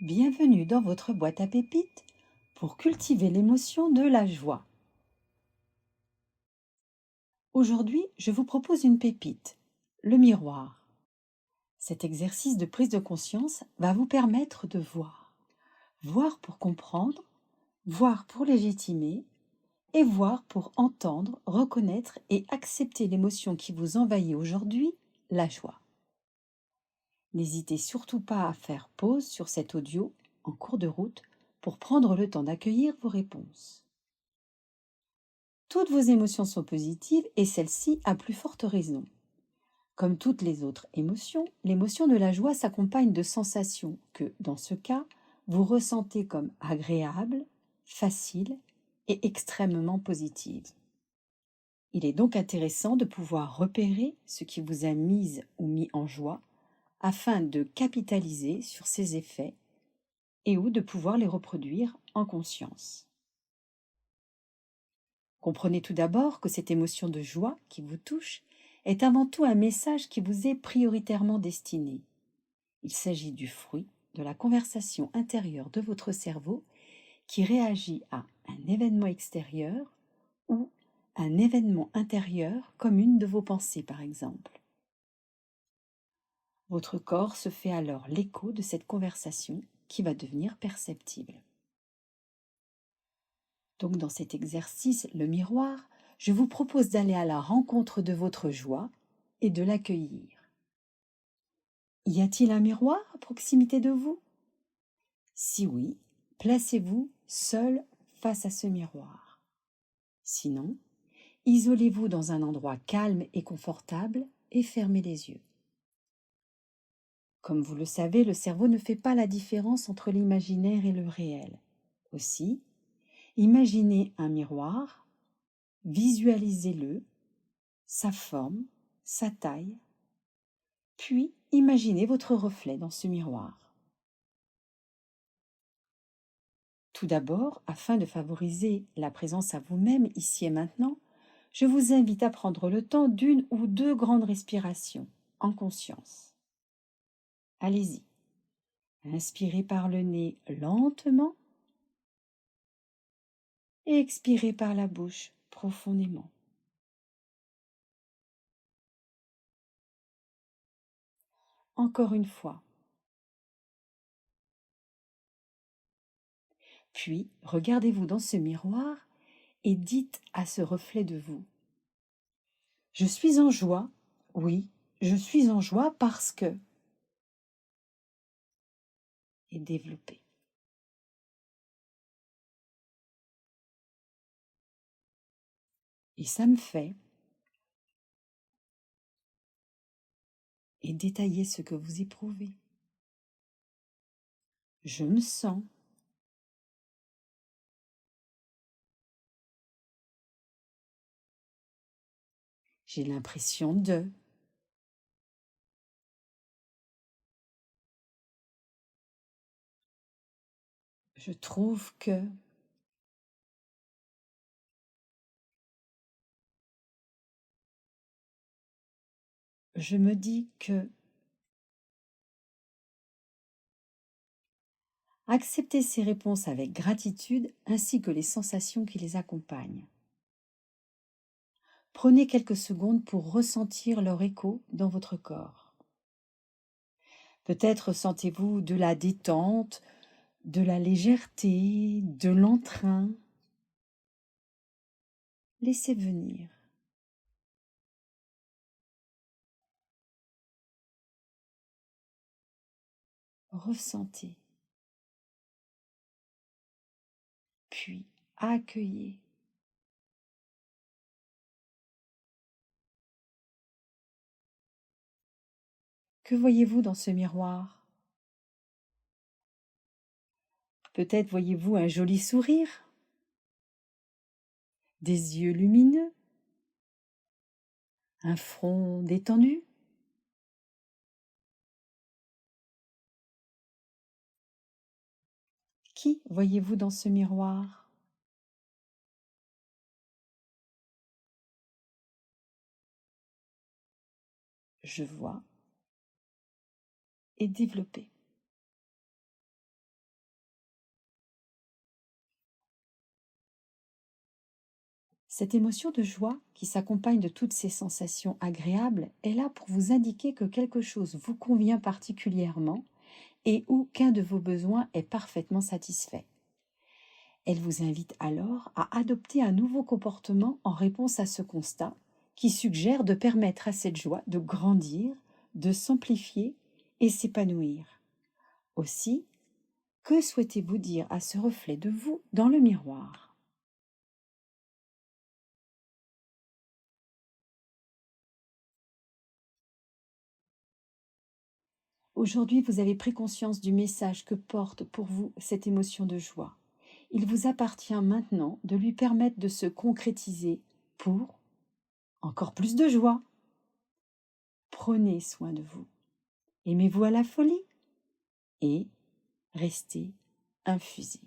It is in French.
Bienvenue dans votre boîte à pépites pour cultiver l'émotion de la joie. Aujourd'hui, je vous propose une pépite, le miroir. Cet exercice de prise de conscience va vous permettre de voir. Voir pour comprendre, voir pour légitimer et voir pour entendre, reconnaître et accepter l'émotion qui vous envahit aujourd'hui, la joie. N'hésitez surtout pas à faire pause sur cet audio en cours de route pour prendre le temps d'accueillir vos réponses. Toutes vos émotions sont positives et celle-ci à plus forte raison. Comme toutes les autres émotions, l'émotion de la joie s'accompagne de sensations que, dans ce cas, vous ressentez comme agréables, faciles et extrêmement positives. Il est donc intéressant de pouvoir repérer ce qui vous a mise ou mis en joie afin de capitaliser sur ces effets et ou de pouvoir les reproduire en conscience. Comprenez tout d'abord que cette émotion de joie qui vous touche est avant tout un message qui vous est prioritairement destiné. Il s'agit du fruit de la conversation intérieure de votre cerveau qui réagit à un événement extérieur ou un événement intérieur comme une de vos pensées par exemple. Votre corps se fait alors l'écho de cette conversation qui va devenir perceptible. Donc dans cet exercice, le miroir, je vous propose d'aller à la rencontre de votre joie et de l'accueillir. Y a-t-il un miroir à proximité de vous? Si oui, placez-vous seul face à ce miroir. Sinon, isolez-vous dans un endroit calme et confortable et fermez les yeux. Comme vous le savez, le cerveau ne fait pas la différence entre l'imaginaire et le réel. Aussi, imaginez un miroir, visualisez-le, sa forme, sa taille, puis imaginez votre reflet dans ce miroir. Tout d'abord, afin de favoriser la présence à vous-même ici et maintenant, je vous invite à prendre le temps d'une ou deux grandes respirations en conscience. Allez-y. Inspirez par le nez lentement et expirez par la bouche profondément. Encore une fois. Puis, regardez-vous dans ce miroir et dites à ce reflet de vous: je suis en joie, oui, je suis en joie parce que... Et développez. Et ça me fait... Et détaillez ce que vous éprouvez. Je me sens... J'ai l'impression de... Je trouve que... Je me dis que... Acceptez ces réponses avec gratitude ainsi que les sensations qui les accompagnent. Prenez quelques secondes pour ressentir leur écho dans votre corps. Peut-être sentez-vous de la détente, de la légèreté, de l'entrain. Laissez venir. Ressentez. Puis accueillez. Que voyez-vous dans ce miroir? Peut-être voyez-vous un joli sourire, des yeux lumineux, un front détendu. Qui voyez-vous dans ce miroir? Je vois et développez. Cette émotion de joie, qui s'accompagne de toutes ces sensations agréables, est là pour vous indiquer que quelque chose vous convient particulièrement et où qu'un de vos besoins est parfaitement satisfait. Elle vous invite alors à adopter un nouveau comportement en réponse à ce constat, qui suggère de permettre à cette joie de grandir, de s'amplifier et s'épanouir. Aussi, que souhaitez-vous dire à ce reflet de vous dans le miroir? Aujourd'hui, vous avez pris conscience du message que porte pour vous cette émotion de joie. Il vous appartient maintenant de lui permettre de se concrétiser pour encore plus de joie. Prenez soin de vous. Aimez-vous à la folie et restez infusé.